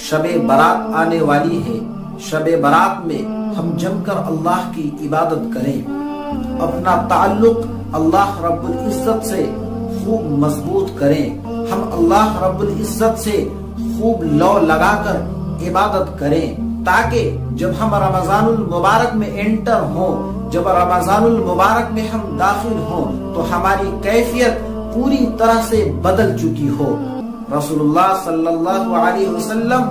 شب برات آنے والی ہے. شب برات میں ہم جم کر اللہ کی عبادت کریں، اپنا تعلق اللہ رب العزت سے خوب مضبوط کریں. ہم اللہ رب العزت سے خوب لو لگا کر عبادت کریں، تاکہ جب ہم رمضان المبارک میں انٹر ہوں، جب رمضان المبارک میں ہم داخل ہوں، تو ہماری کیفیت پوری طرح سے بدل چکی ہو. رسول اللہ صلی اللہ علیہ وسلم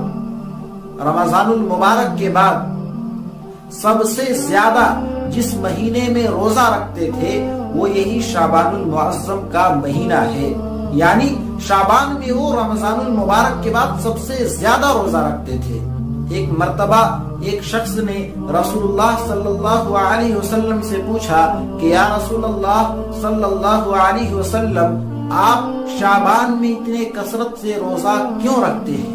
رمضان المبارک کے بعد سب سے زیادہ جس مہینے میں روزہ رکھتے تھے وہ یہی شعبان المعظم کا مہینہ ہے. یعنی شعبان میں وہ رمضان المبارک کے بعد سب سے زیادہ روزہ رکھتے تھے. ایک مرتبہ ایک شخص نے رسول اللہ صلی اللہ علیہ وسلم سے پوچھا کہ یا رسول اللہ صلی اللہ علیہ وسلم، آپ شعبان میں اتنے کثرت سے روزہ کیوں رکھتے ہیں؟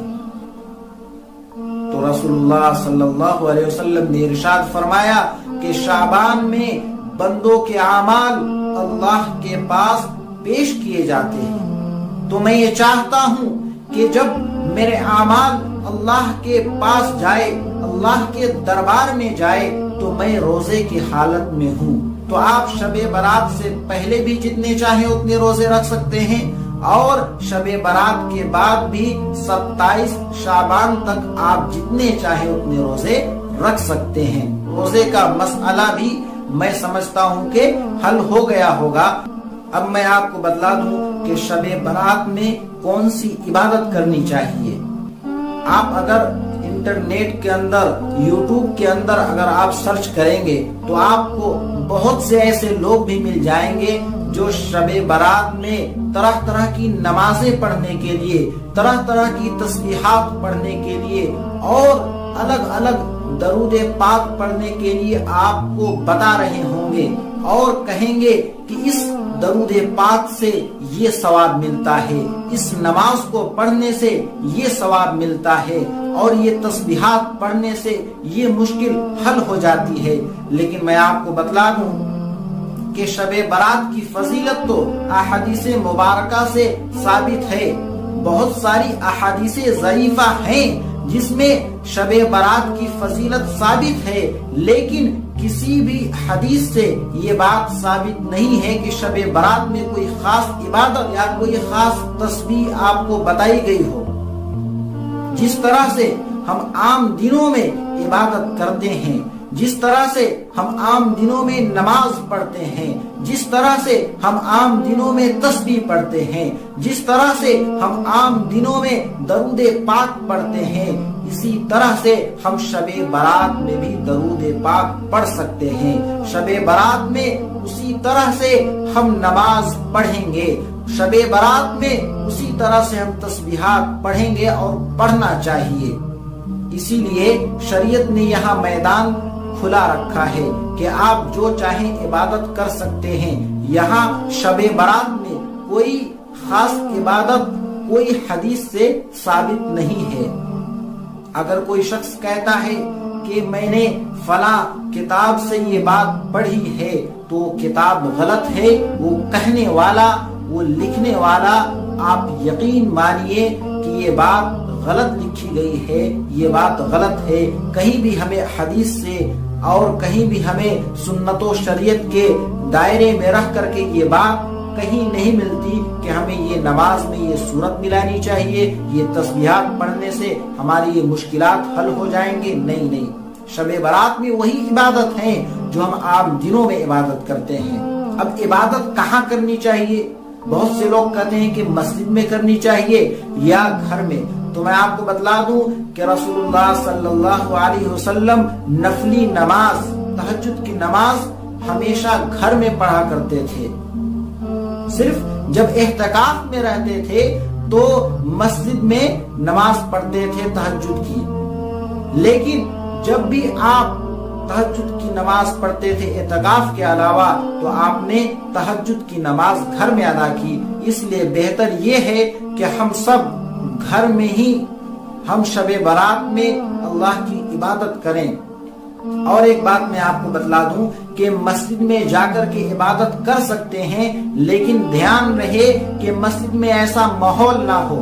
تو رسول اللہ صلی اللہ علیہ وسلم نے ارشاد فرمایا کہ شعبان میں بندوں کے اعمال اللہ کے پاس پیش کیے جاتے ہیں، تو میں یہ چاہتا ہوں کہ جب میرے اعمال اللہ کے پاس جائے، اللہ کے دربار میں جائے، تو میں روزے کی حالت میں ہوں. تو آپ شب برات سے پہلے بھی جتنے چاہیں اتنے روزے رکھ سکتے ہیں، اور شب برات کے بعد بھی 27 شعبان تک آپ جتنے چاہیں اتنے روزے رکھ سکتے ہیں. روزے کا مسئلہ بھی میں سمجھتا ہوں کہ حل ہو گیا ہوگا. اب میں آپ کو بتلا دوں کہ شب برات میں کون سی عبادت کرنی چاہیے. آپ اگر انٹرنیٹ کے اندر، یوٹیوب کے اندر اگر آپ سرچ کریں گے تو آپ کو بہت سے ایسے لوگ بھی مل جائیں گے جو شب برات میں طرح طرح کی نمازیں پڑھنے کے لیے، طرح طرح کی تسبیحات پڑھنے کے لیے اور الگ الگ درود پاک پڑھنے کے لیے آپ کو بتا رہے ہوں گے، اور کہیں گے کہ اس درود پاک سے یہ ثواب ملتا ہے، اس نماز کو پڑھنے سے یہ ثواب ملتا ہے، اور یہ تسبیحات پڑھنے سے یہ مشکل حل ہو جاتی ہے. لیکن میں آپ کو بتلا دوں کہ شب برات کی فضیلت تو احادیث مبارکہ سے ثابت ہے. بہت ساری احادیث ضعیفہ ہیں جس میں شب برات کی فضیلت ثابت ہے، لیکن کسی بھی حدیث سے یہ بات ثابت نہیں ہے کہ شب برات میں کوئی خاص عبادت یا کوئی خاص تسبیح آپ کو بتائی گئی ہو. جس طرح سے ہم عام دنوں میں عبادت کرتے ہیں، جس طرح سے ہم عام دنوں میں نماز پڑھتے ہیں، جس طرح سے ہم عام دنوں میں تسبیح پڑھتے ہیں، جس طرح سے ہم عام دنوں میں درود پاک پڑھتے ہیں، اسی طرح سے ہم شب برات میں بھی درود پاک پڑھ سکتے ہیں. شب برات میں اسی طرح سے ہم نماز پڑھیں گے، شب برات میں اسی طرح سے ہم تسبیحات پڑھیں گے، اور پڑھنا چاہیے. اسی لیے شریعت نے یہاں میدان کھلا رکھا ہے کہ آپ جو چاہیں عبادت کر سکتے ہیں. یہاں شب برات میں کوئی خاص عبادت کوئی حدیث سے ثابت نہیں ہے. اگر کوئی شخص کہتا ہے کہ میں نے فلاں کتاب سے یہ بات پڑھی ہے، تو کتاب غلط ہے. وہ کہنے والا، وہ لکھنے والا، آپ یقین مانیے کہ یہ بات غلط لکھی گئی ہے، یہ بات غلط ہے. کہیں بھی ہمیں حدیث سے اور کہیں بھی ہمیں سنت و شریعت کے دائرے میں رہ کر کے یہ بات کہیں نہیں ملتی کہ ہمیں یہ نماز میں یہ سورت ملانی چاہیے، یہ تسبیحات پڑھنے سے ہماری یہ مشکلات حل ہو جائیں گے. نہیں، شب برات میں وہی عبادت ہیں جو ہم عام دنوں میں عبادت کرتے ہیں. اب عبادت کہاں کرنی چاہیے؟ بہت سے لوگ کہتے ہیں کہ مسجد میں کرنی چاہیے یا گھر میں. تو میں آپ کو بتلا دوں کہ رسول اللہ صلی اللہ علیہ وسلم نفلی نماز، تہجد کی نماز ہمیشہ گھر میں پڑھا کرتے تھے. صرف جب اعتکاف میں رہتے تھے تو مسجد میں نماز پڑھتے تھے تہجد کی. لیکن جب بھی آپ تہجد کی نماز پڑھتے تھے اعتکاف کے علاوہ، تو آپ نے تہجد کی نماز گھر میں ادا کی. اس لیے بہتر یہ ہے کہ ہم سب گھر میں ہی ہم شب برات میں اللہ کی عبادت کریں. اور ایک بات میں آپ کو بتلا دوں کہ مسجد میں جا کر کے عبادت کر سکتے ہیں، لیکن دھیان رہے کہ مسجد میں ایسا ماحول نہ ہو